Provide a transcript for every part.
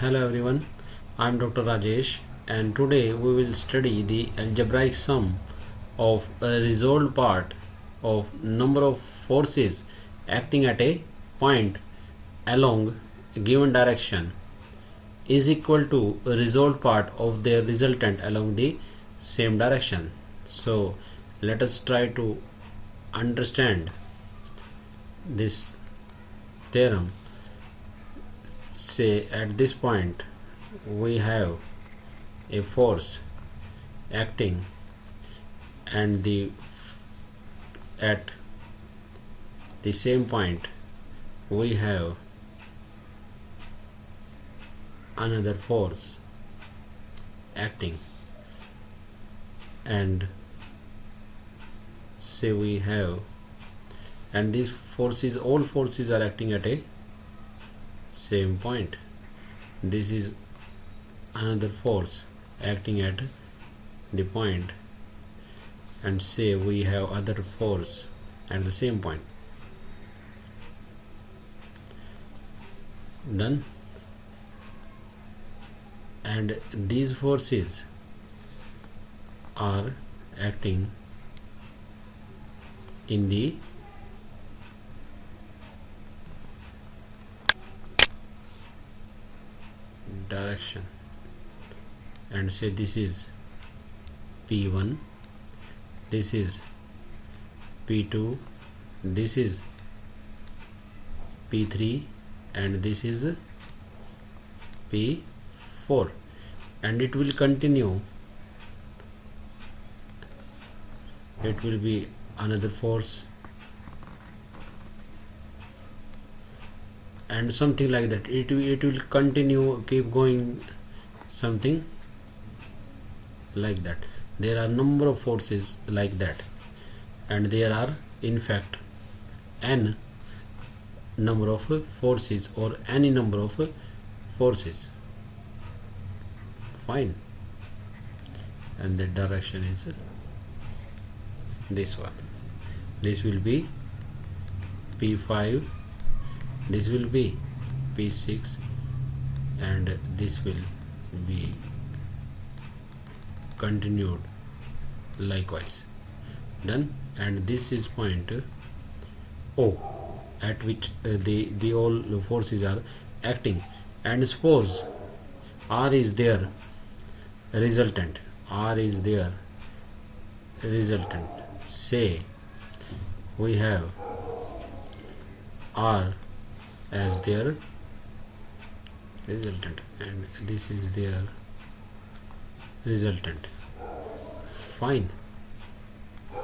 Hello everyone, I am Dr. Rajesh and today we will study the algebraic sum of a resolved part of number of forces acting at a point along a given direction is equal to a resolved part of their resultant along the same direction. So let us try to understand this theorem. Say at this point we have a force acting and at the same point we have another force acting, and say we have, and these forces, all forces are acting at a same point. This is another force acting at the point, and say we have other force at the same point. Done. And these forces are acting in the direction, and say this is P1, this is P2, this is P3, and this is P4, and it will continue. It will be another force and something like that. It will continue, keep going, something like that. There are number of forces like that, and there are in fact n number of forces or any number of forces. Fine. And the direction is this one. This will be P5, this will be P6, and this will be continued likewise. Done. And this is point O at which the all forces are acting. And suppose R is their resultant. R is their resultant. Say we have R as their resultant, and this is their resultant. Fine.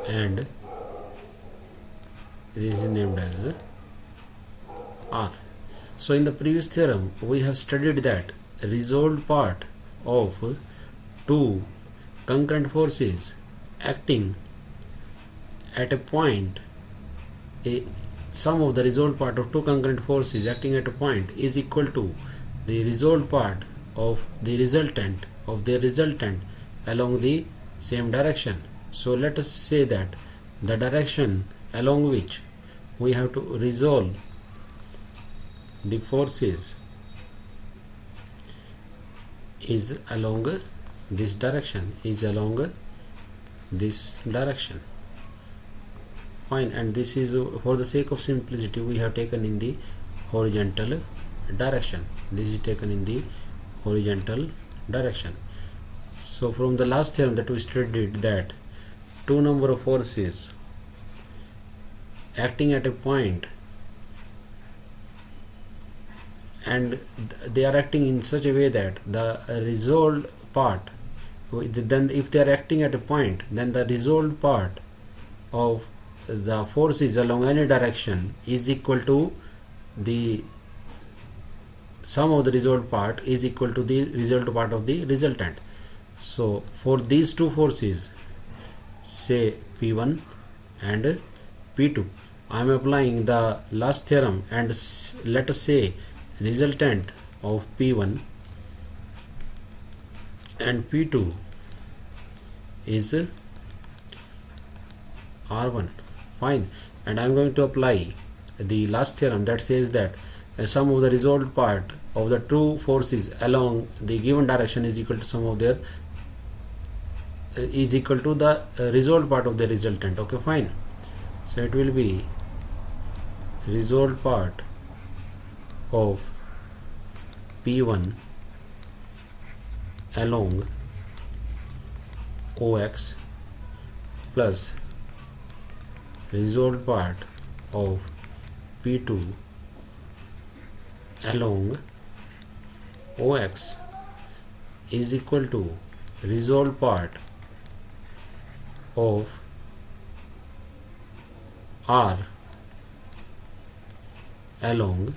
And this is named as R. So in the previous theorem we have studied that resolved part of two concurrent forces acting at a point, a sum of the resolved part of two concurrent forces acting at a point is equal to the resolved part of the resultant of their resultant along the same direction. So let us say that the direction along which we have to resolve the forces is along this direction, Fine. And this is, for the sake of simplicity, we have taken in the horizontal direction. This is taken in the horizontal direction. So from the last theorem that we studied, that two number of forces acting at a point, and they are acting in such a way that the resolved part, then if they are acting at a point, then the resolved part of the forces along any direction is equal to the sum of the resolved part is equal to the resolved part of the resultant. So for these two forces, say P1 and P2, I am applying the last theorem, and let us say resultant of P1 and P2 is R1. Fine. And I am going to apply the last theorem that says that sum of the resolved part of the two forces along the given direction is equal to sum of their is equal to the resolved part of the resultant. Okay, fine. So it will be resolved part of P1 along OX plus resolved part of P2 along OX is equal to resolved part of R along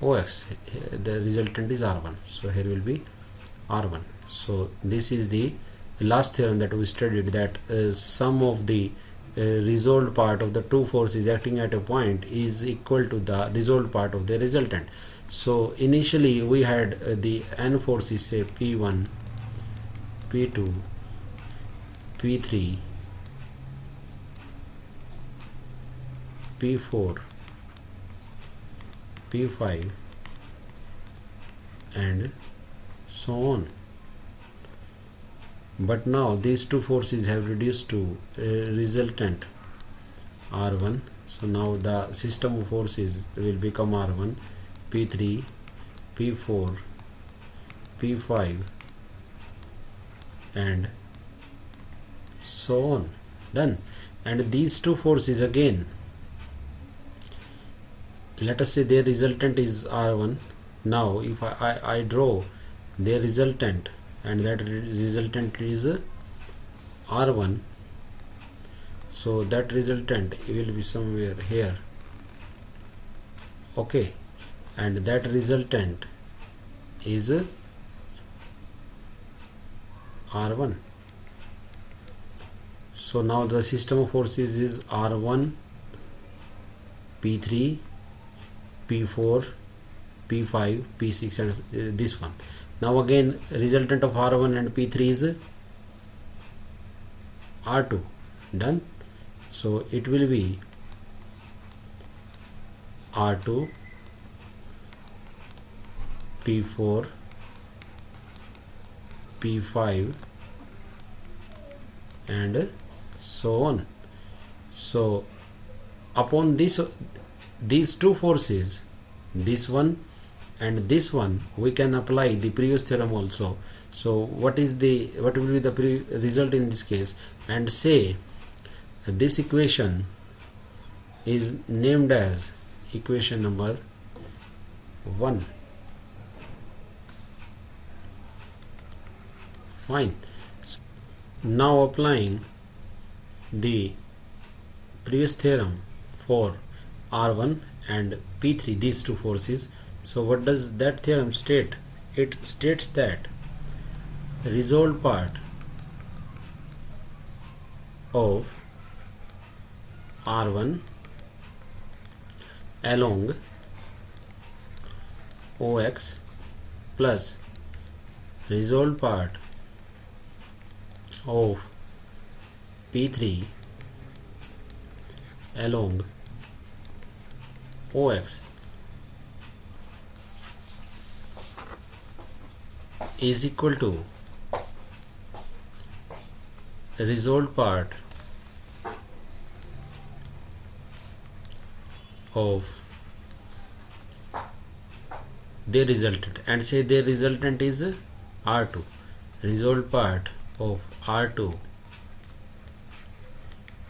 OX. The resultant is R1, so here will be R1. So this is the last theorem that we studied, that sum of the resolved part of the two forces acting at a point is equal to the resolved part of the resultant. So initially we had the n forces, say P1, P2, P3, P4, P5 and so on. But now these two forces have reduced to resultant R1. So now the system of forces will become R1, P3, P4, P5 and so on. Done. And these two forces again, let us say their resultant is R1. Now if I draw their resultant, and that resultant is R1, so that resultant will be somewhere here. Okay, and that resultant is R1. So now the system of forces is R1, P3, P4, P5, P6 and this one. Now again resultant of R1 and P3 is R2. Done. So it will be R2, P4, P5 and so on. So upon these two forces, this one and this one, we can apply the previous theorem also. So what will be the result in this case? And say this equation is named as equation number 1. Fine. Now applying the previous theorem for R1 and P3, these two forces. So what does that theorem state? It states that resolved part of R1 along OX plus resolved part of P3 along OX is equal to resolved part of their resultant, and say their resultant is R2. Resolved part of R2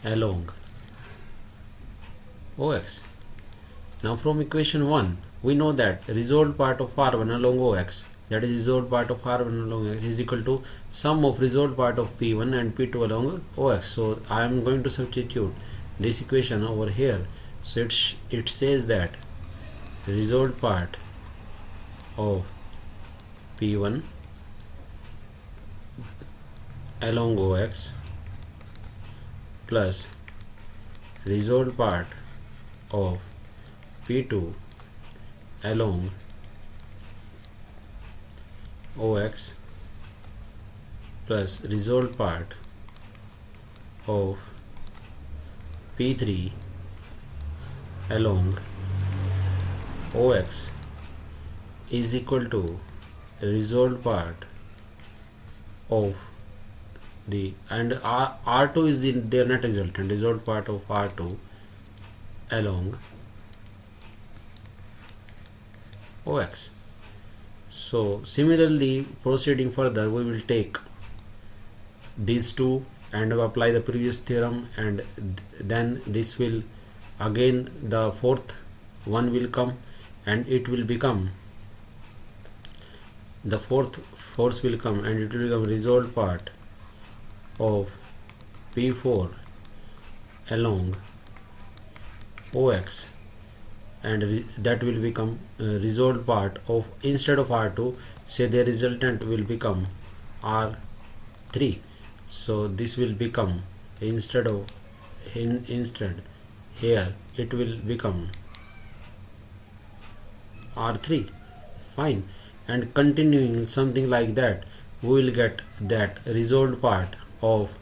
along OX. Now from equation 1 we know that resolved part of R1 along OX, that is resolved part of R1 along OX, is equal to sum of resolved part of P1 and P2 along OX. So I am going to substitute this equation over here. So it says that resolved part of P1 along OX plus resolved part of P2 along OX plus resolved part of P3 along OX is equal to resolved part of the, and R2 is their net resultant, resolved part of R2 along OX. So similarly, proceeding further, we will take these two and apply the previous theorem, and then this will again, the fourth one will come, and it will become, the fourth force will come, and it will become resolved part of P4 along OX, and that will become resolved part of, instead of R2, say the resultant will become R3. So this will become, instead here it will become R3. Fine. And continuing something like that, we will get that resolved part of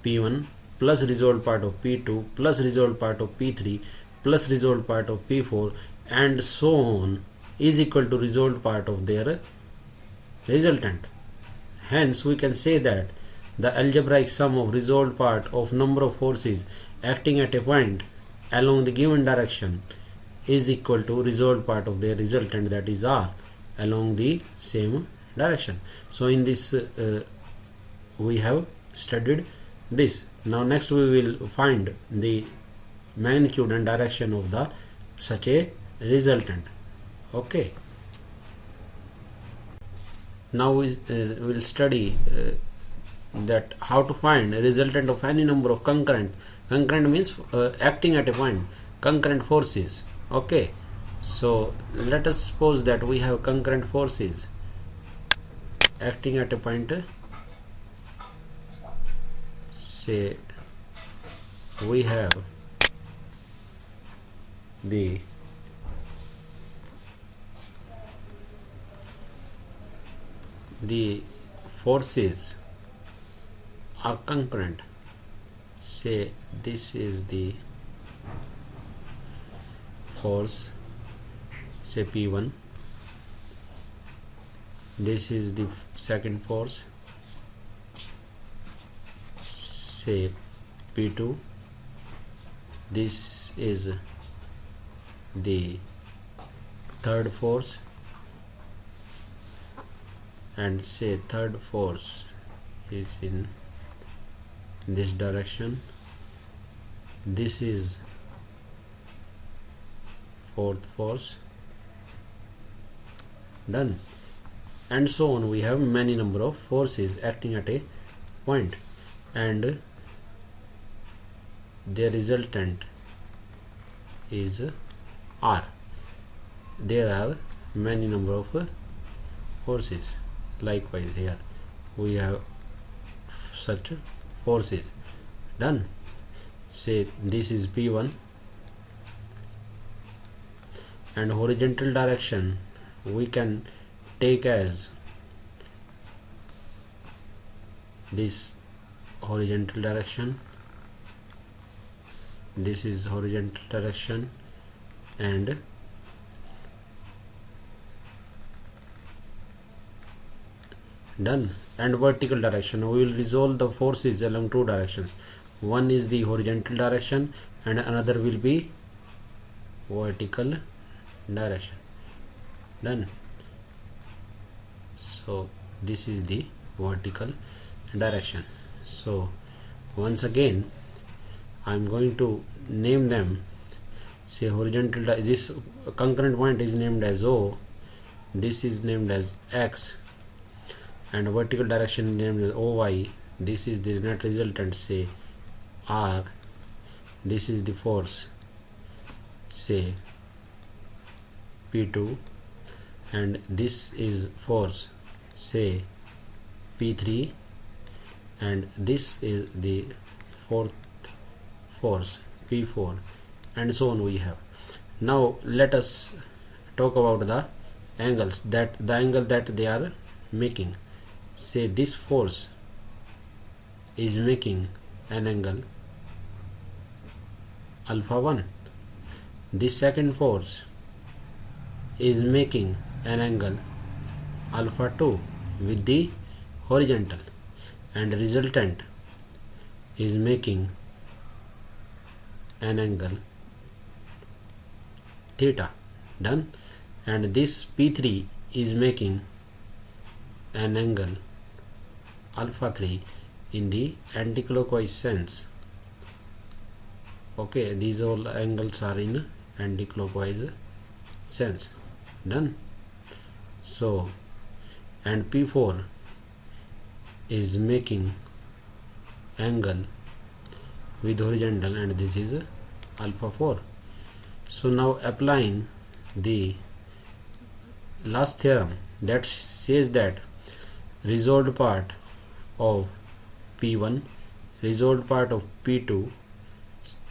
P1 plus resolved part of P2 plus resolved part of P3 plus resolved part of P4 and so on is equal to resolved part of their resultant. Hence we can say that the algebraic sum of resolved part of number of forces acting at a point along the given direction is equal to resolved part of their resultant, that is R, along the same direction. So in this we have studied this. Now next we will find the magnitude and direction of the such a resultant. Okay. Now we will study that how to find a resultant of any number of concurrent means acting at a point, concurrent forces. Okay, so let us suppose that we have concurrent forces acting at a point. Say we have the forces are concurrent. Say this is the force, say P1, this is the second force, say P2, this is the third force, and say third force is in this direction, this is fourth force, done, and so on. We have many number of forces acting at a point, and their resultant is R. There are many number of forces. Likewise here we have such forces, done. Say this is P1, and horizontal direction we can take as this horizontal direction, this is horizontal direction, and done. And vertical direction, we will resolve the forces along two directions. One is the horizontal direction and another will be vertical direction, done. So this is the vertical direction. So once again I am going to name them. Say horizontal, this concurrent point is named as O, this is named as X, and vertical direction is named as OY. This is the net resultant, say R. This is the force, say P2, and this is force, say P3, and this is the fourth force, P4, and so on we have. Now let us talk about the angles, that the angle that they are making. Say this force is making an angle alpha 1, this second force is making an angle alpha 2 with the horizontal, and resultant is making an angle theta. Done. And this P3 is making an angle alpha 3 in the anticlockwise sense. Okay, these all angles are in anticlockwise sense. Done. So, and P4 is making angle with horizontal, and this is alpha 4. So now applying the last theorem that says that resolved part of P1, resolved part of P2,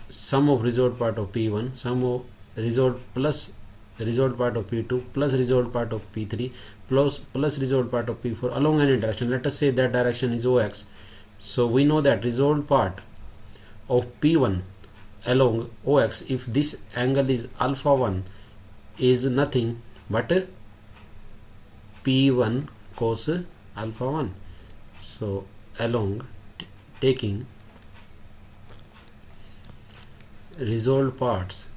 sum of resolved part of P1, sum of resolved plus resolved part of P2 plus resolved part of P3 plus resolved part of P4 along any direction. Let us say that direction is OX. So we know that resolved part of P1 along OX, if this angle is alpha 1, is nothing but P1 cos alpha 1. So along taking resolved parts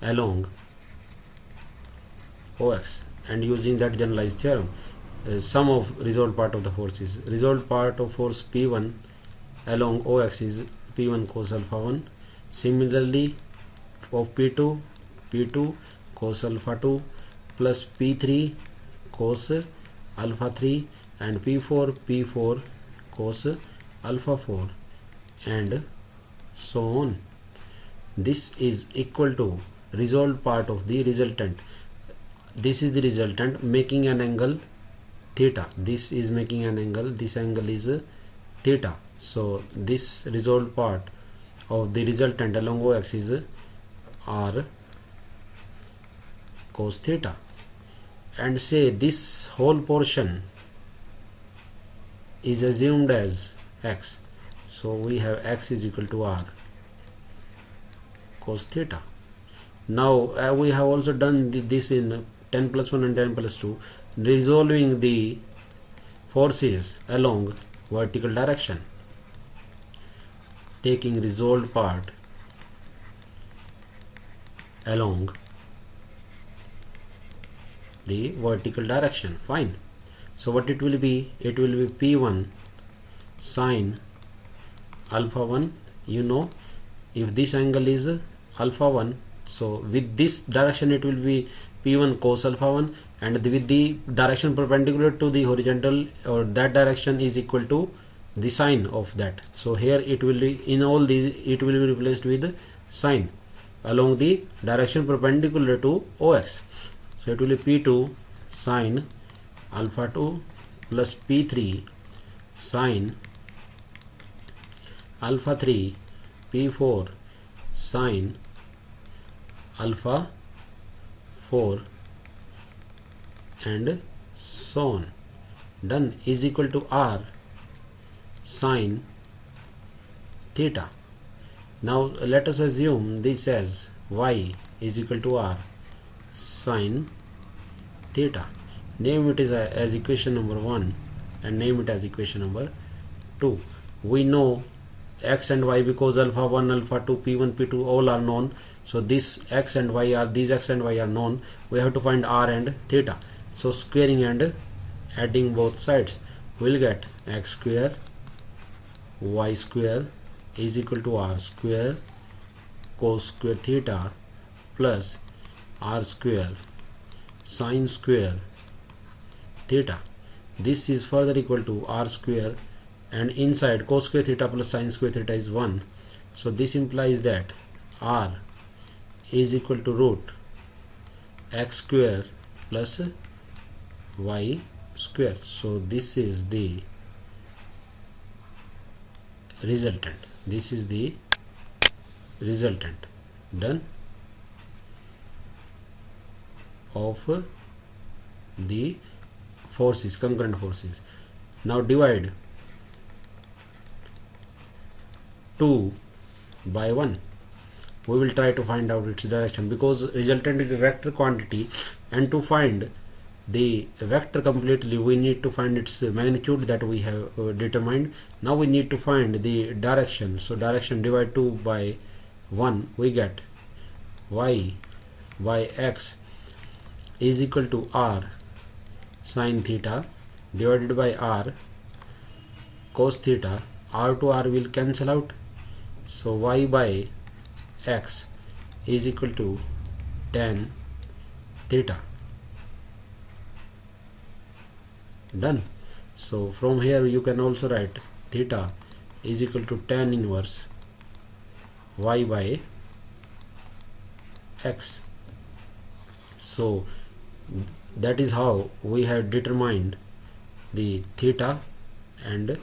along OX and using that generalized theorem, sum of resolved part of the forces, resolved part of force P1 along OX is P1 cos alpha 1. Similarly of P2 cos alpha 2 plus P3 cos alpha 3 and P4 cos alpha 4 and so on. This is equal to resolved part of the resultant. This is the resultant making an angle theta. This is making an angle, this angle is theta. So this resolved part of the resultant along OX is R cos theta, and say this whole portion is assumed as X. So we have X is equal to R cos theta. Now we have also done this in 10 plus 1 and 10 plus 2, resolving the forces along vertical direction, taking resolved part along the vertical direction. Fine. So what it will be? It will be P1 sine alpha 1. You know, if this angle is alpha 1, so with this direction it will be P1 cos alpha 1, and with the direction perpendicular to the horizontal or that direction is equal to the sine of that. So here it will be, in all these it will be replaced with sine along the direction perpendicular to OX. So it will be P2 sine alpha 2 plus P3 sine alpha 3, P4 sine alpha 4 and so on. Done. Is equal to R sine theta. Now let us assume this as Y is equal to R sine theta. Name it as equation number 1 and name it as equation number 2. We know X and Y because alpha 1, alpha 2, P1, P2 all are known. So these X and Y are known. We have to find R and theta. So squaring and adding both sides, we'll get X square Y square is equal to R square cos square theta plus R square sin square theta. This is further equal to R square, and inside cos square theta plus sin square theta is 1. So this implies that R is equal to root X square plus Y square. So this is the resultant. This is the resultant. Done. Of the forces, concurrent forces. Now divide 2 by 1. We will try to find out its direction, because resultant is a vector quantity, and to find the vector completely we need to find its magnitude that we have determined. Now we need to find the direction. So direction divided 2 by 1, we get y by x is equal to r sin theta divided by r cos theta. R to r will cancel out, so y by x is equal to tan theta. Done. So from here you can also write theta is equal to tan inverse y by x. So that is how we have determined the theta and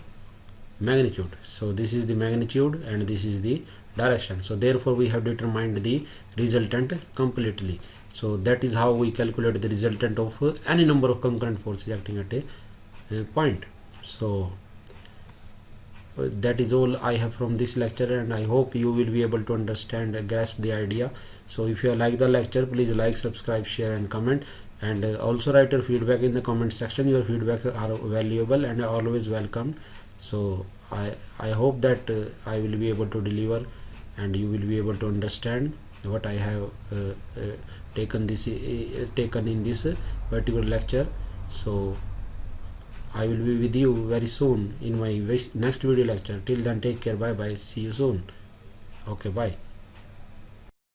magnitude. So this is the magnitude and this is the direction. So therefore we have determined the resultant completely. So that is how we calculate the resultant of any number of concurrent forces acting at a point. So that is all I have from this lecture, and I hope you will be able to understand and grasp the idea. So if you like the lecture, please like, subscribe, share and comment, and also write your feedback in the comment section. Your feedback are valuable and always welcome. So I hope that I will be able to deliver and you will be able to understand what I have taken in this particular lecture. So I will be with you very soon in my next video lecture. Till then, take care. Bye bye. See you soon. Okay, bye.